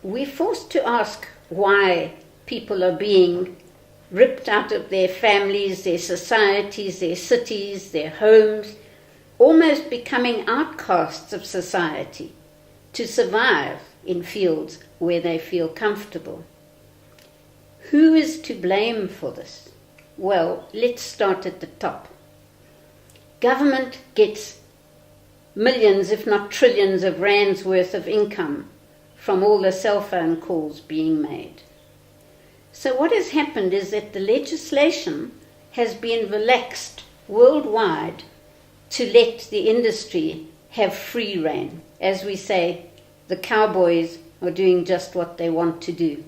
we're forced to ask why people are being ripped out of their families, their societies, their cities, their homes, almost becoming outcasts of society to survive in fields where they feel comfortable. Who is to blame for this? Well, let's start at the top. Government gets millions, if not trillions, of rands worth of income from all the cell phone calls being made. So what has happened is that the legislation has been relaxed worldwide to let the industry have free rein. As we say, the cowboys are doing just what they want to do.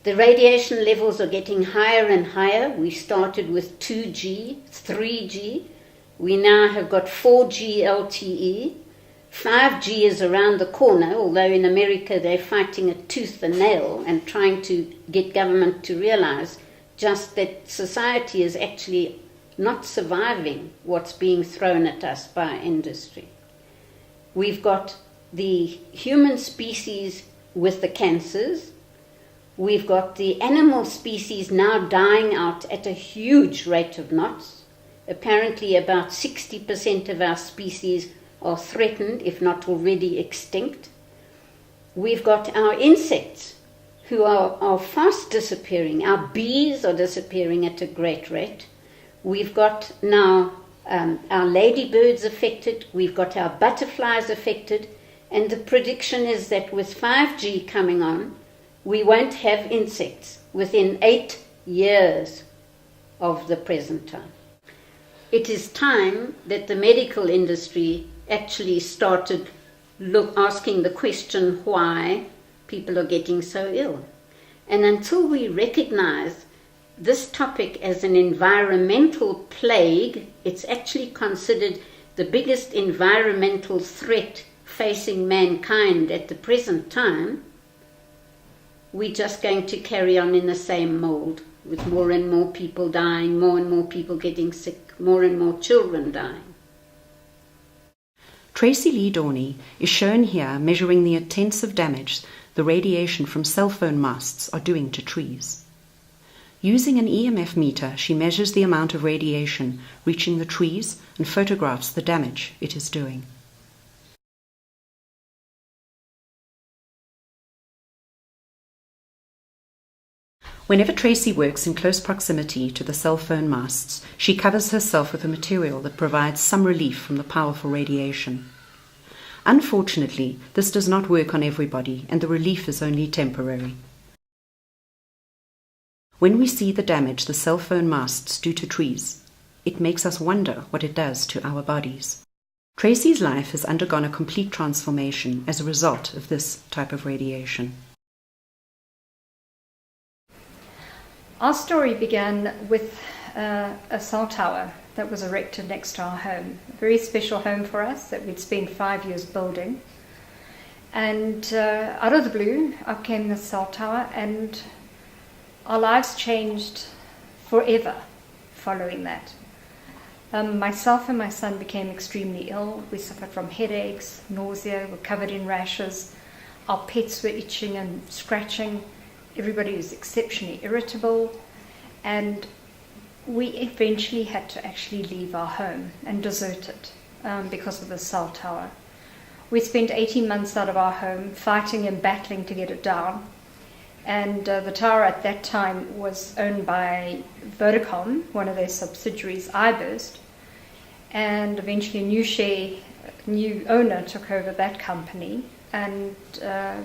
The radiation levels are getting higher and higher. We started with 2G, 3G. We now have got 4G LTE. 5G is around the corner, although in America they're fighting it tooth and nail and trying to get government to realize just that society is actually not surviving what's being thrown at us by industry. We've got the human species with the cancers. We've got the animal species now dying out at a huge rate of knots. Apparently about 60% of our species are threatened, if not already extinct. We've got our insects who are fast disappearing. Our bees are disappearing at a great rate. We've got now our ladybirds affected. We've got our butterflies affected. And the prediction is that with 5G coming on, we won't have insects within 8 years of the present time. It is time that the medical industry actually started asking the question why people are getting so ill. And until we recognize this topic as an environmental plague, it's actually considered the biggest environmental threat facing mankind at the present time, we're just going to carry on in the same mold, with more and more people dying, more and more people getting sick, more and more children dying. Tracy Lee Dorney is shown here measuring the intensive damage the radiation from cell phone masts are doing to trees. Using an EMF meter, she measures the amount of radiation reaching the trees and photographs the damage it is doing. Whenever Tracy works in close proximity to the cell phone masts, she covers herself with a material that provides some relief from the powerful radiation. Unfortunately, this does not work on everybody, and the relief is only temporary. When we see the damage the cell phone masts do to trees, it makes us wonder what it does to our bodies. Tracy's life has undergone a complete transformation as a result of this type of radiation. Our story began with a cell tower that was erected next to our home. A very special home for us that we'd spent 5 years building. And out of the blue, up came the cell tower, and our lives changed forever following that. Myself and my son became extremely ill. We suffered from headaches, nausea, were covered in rashes. Our pets were itching and scratching. Everybody was exceptionally irritable, and we eventually had to actually leave our home and desert it because of the cell tower. We spent 18 months out of our home fighting and battling to get it down, and the tower at that time was owned by Vodacom, one of their subsidiaries, iBurst, and eventually a new owner took over that company, and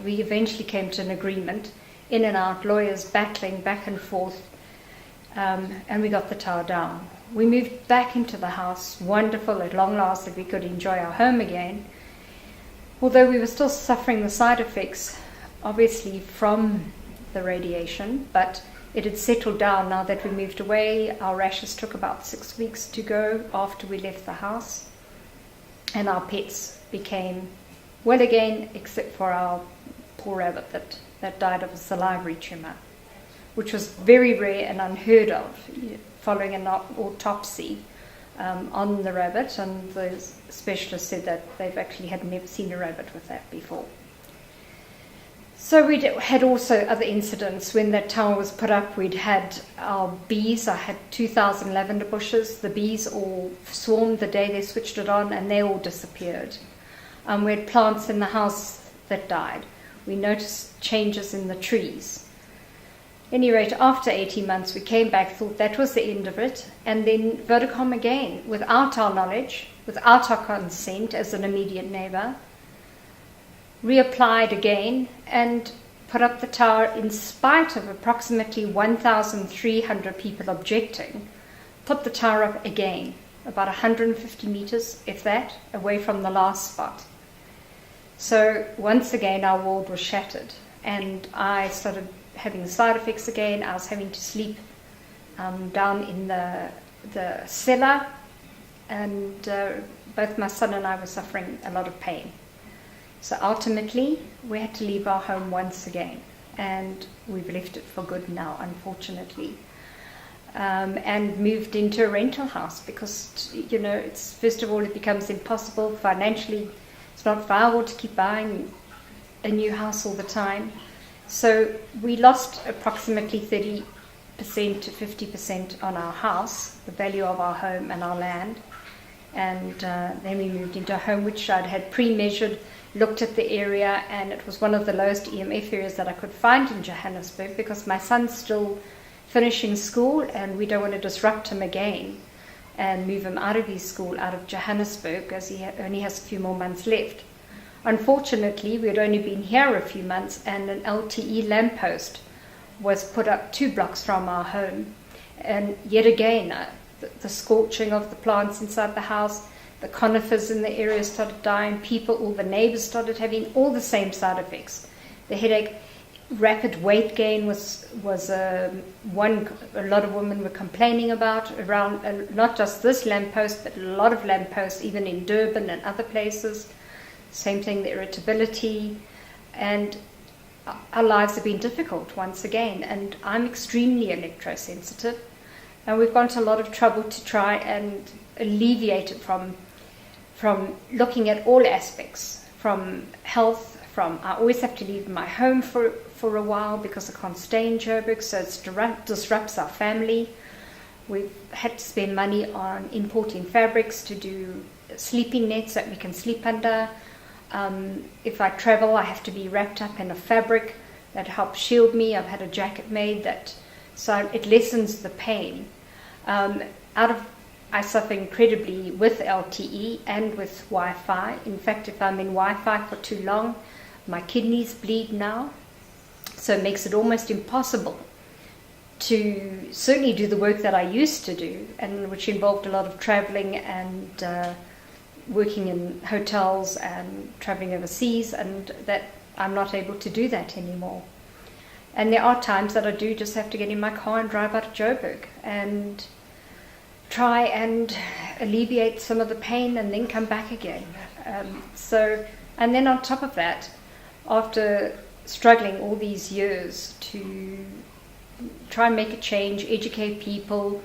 we eventually came to an agreement, in and out, lawyers battling back and forth, and we got the tower down. We moved back into the house, wonderful, at long last that we could enjoy our home again, although we were still suffering the side effects, obviously, from the radiation, but it had settled down now that we moved away. Our rashes took about 6 weeks to go after we left the house, and our pets became well again, except for our poor rabbit that died of a salivary tumor, which was very rare and unheard of, following an autopsy on the rabbit, and the specialist said that they've actually had never seen a rabbit with that before. So we had also other incidents. When that tower was put up, we'd had our bees. I had 2,000 lavender bushes. The bees all swarmed the day they switched it on, and they all disappeared. We had plants in the house that died. We noticed changes in the trees. At any rate, after 18 months, we came back, thought that was the end of it, and then Vodacom again, without our knowledge, without our consent as an immediate neighbour, reapplied again and put up the tower in spite of approximately 1,300 people objecting, put the tower up again, about 150 metres, if that, away from the last spot. So once again our world was shattered, and I started having side effects again. I was having to sleep down in the cellar, and both my son and I were suffering a lot of pain. So ultimately, we had to leave our home once again, and we've left it for good now, unfortunately, and moved into a rental house because, it's, first of all, it becomes impossible financially. It's not viable to keep buying a new house all the time. So we lost approximately 30% to 50% on our house, the value of our home and our land, and then we moved into a home which I'd had pre-measured, looked at the area, and it was one of the lowest EMF areas that I could find in Johannesburg because my son's still finishing school and we don't want to disrupt him again and move him out of his school, out of Johannesburg, as he only has a few more months left. Unfortunately, we had only been here a few months, and an LTE lamppost was put up 2 blocks from our home, and yet again the scorching of the plants inside the house, the conifers in the area started dying, all the neighbors started having all the same side effects. The headache, rapid weight gain was one a lot of women were complaining about around, not just this lamppost, but a lot of lampposts, even in Durban and other places. Same thing, the irritability, and our lives have been difficult once again, and I'm extremely electrosensitive, and we've gone to a lot of trouble to try and alleviate it from looking at all aspects, from health, I always have to leave my home for a while because I can't stay in Joburg, so it disrupts our family. We've had to spend money on importing fabrics to do sleeping nets that we can sleep under. If I travel, I have to be wrapped up in a fabric that helps shield me. I've had a jacket made so it lessens the pain. I suffer incredibly with LTE and with Wi-Fi. In fact, if I'm in Wi-Fi for too long, my kidneys bleed now. So it makes it almost impossible to certainly do the work that I used to do, and which involved a lot of traveling and working in hotels and traveling overseas, and that I'm not able to do that anymore. And there are times that I do just have to get in my car and drive out of Joburg and try and alleviate some of the pain and then come back again. And then on top of that, after struggling all these years to try and make a change, educate people,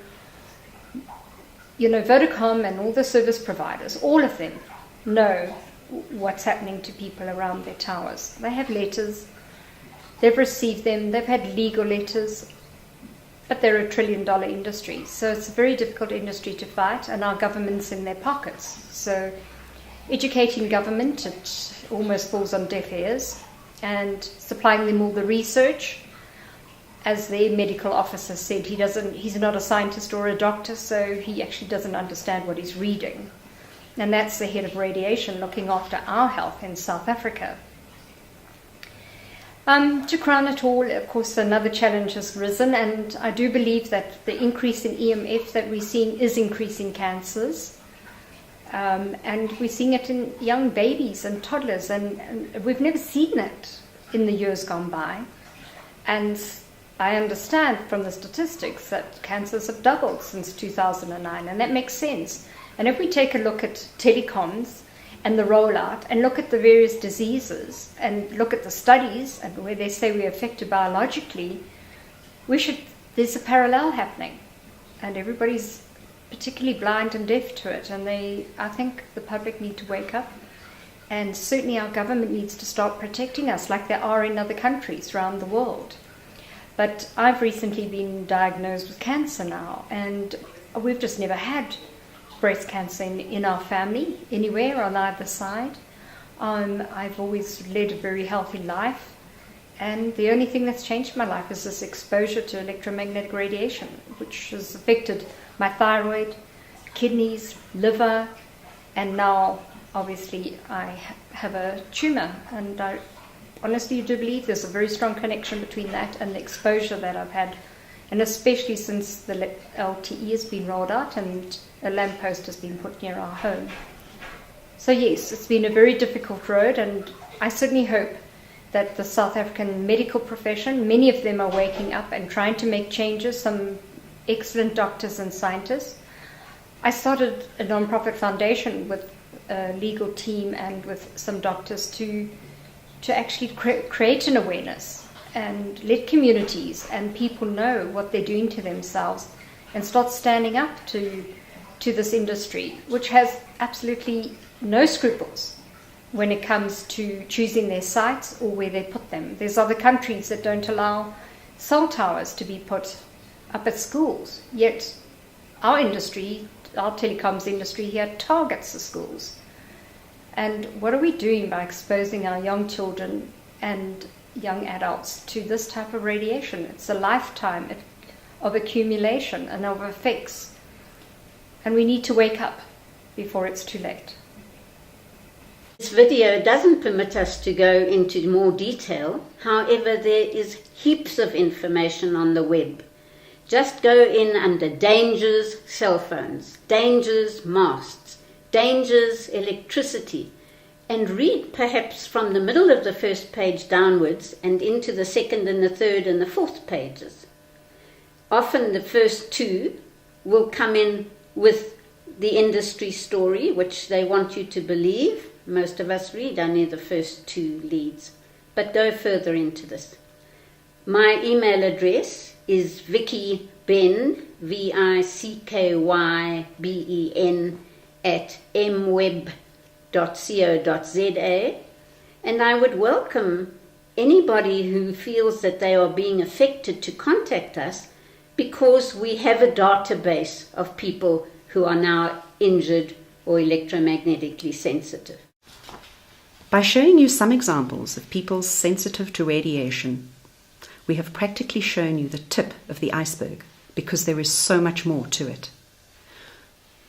Vodacom and all the service providers, all of them know what's happening to people around their towers. They have letters, they've received them, they've had legal letters, but they're $1 trillion industry. So it's a very difficult industry to fight, and our government's in their pockets. So educating government, it almost falls on deaf ears, and supplying them all the research. As their medical officer said, he's not a scientist or a doctor, so he actually doesn't understand what he's reading. And that's the head of radiation looking after our health in South Africa. To crown it all, of course, another challenge has risen, and I do believe that the increase in EMF that we're seeing is increasing cancers. And we're seeing it in young babies and toddlers, and we've never seen it in the years gone by. And I understand from the statistics that cancers have doubled since 2009, and that makes sense. And if we take a look at telecoms and the rollout, and look at the various diseases, and look at the studies, and where they say we're affected biologically, there's a parallel happening, and everybody's particularly blind and deaf to it. And I think the public need to wake up And certainly our government needs to start protecting us like they are in other countries around the world. But I've recently been diagnosed with cancer now, and we've just never had breast cancer in our family, anywhere on either side. I've always led a very healthy life, and the only thing that's changed my life is this exposure to electromagnetic radiation, which has affected my thyroid, kidneys, liver, and now obviously I have a tumor, and I honestly do believe there's a very strong connection between that and the exposure that I've had, and especially since the LTE has been rolled out and a lamppost has been put near our home. So yes, it's been a very difficult road, and I certainly hope that the South African medical profession, many of them are waking up and trying to make changes, some excellent doctors and scientists. I started a non-profit foundation with a legal team and with some doctors to actually create an awareness and let communities and people know what they're doing to themselves and start standing up to this industry, which has absolutely no scruples when it comes to choosing their sites or where they put them. There's other countries that don't allow cell towers to be put up at schools, yet our industry, our telecoms industry here, targets the schools. And what are we doing by exposing our young children and young adults to this type of radiation? It's a lifetime of accumulation and of effects. And we need to wake up before it's too late. This video doesn't permit us to go into more detail. However, there is heaps of information on the web. Just go in under dangers, cell phones, dangers, masts, dangers, electricity, and read perhaps from the middle of the first page downwards and into the second and the third and the fourth pages. Often the first two will come in with the industry story, which they want you to believe. Most of us read only the first two leads, but go further into this. My email address is vickyben, VICKYBEN, @mweb.co.za, and I would welcome anybody who feels that they are being affected to contact us, because we have a database of people who are now injured or electromagnetically sensitive. By showing you some examples of people sensitive to radiation, we have practically shown you the tip of the iceberg, because there is so much more to it.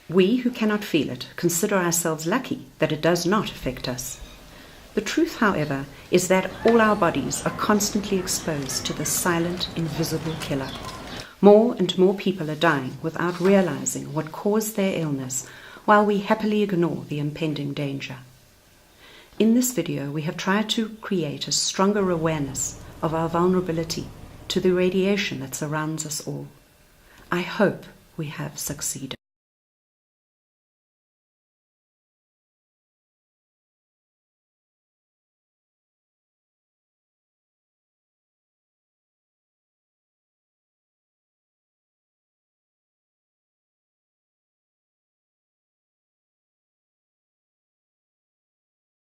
We who cannot feel it consider ourselves lucky that it does not affect us. The truth, however, is that all our bodies are constantly exposed to the silent, invisible killer. More and more people are dying without realizing what caused their illness, while we happily ignore the impending danger. In this video, we have tried to create a stronger awareness of our vulnerability to the radiation that surrounds us all. I hope we have succeeded.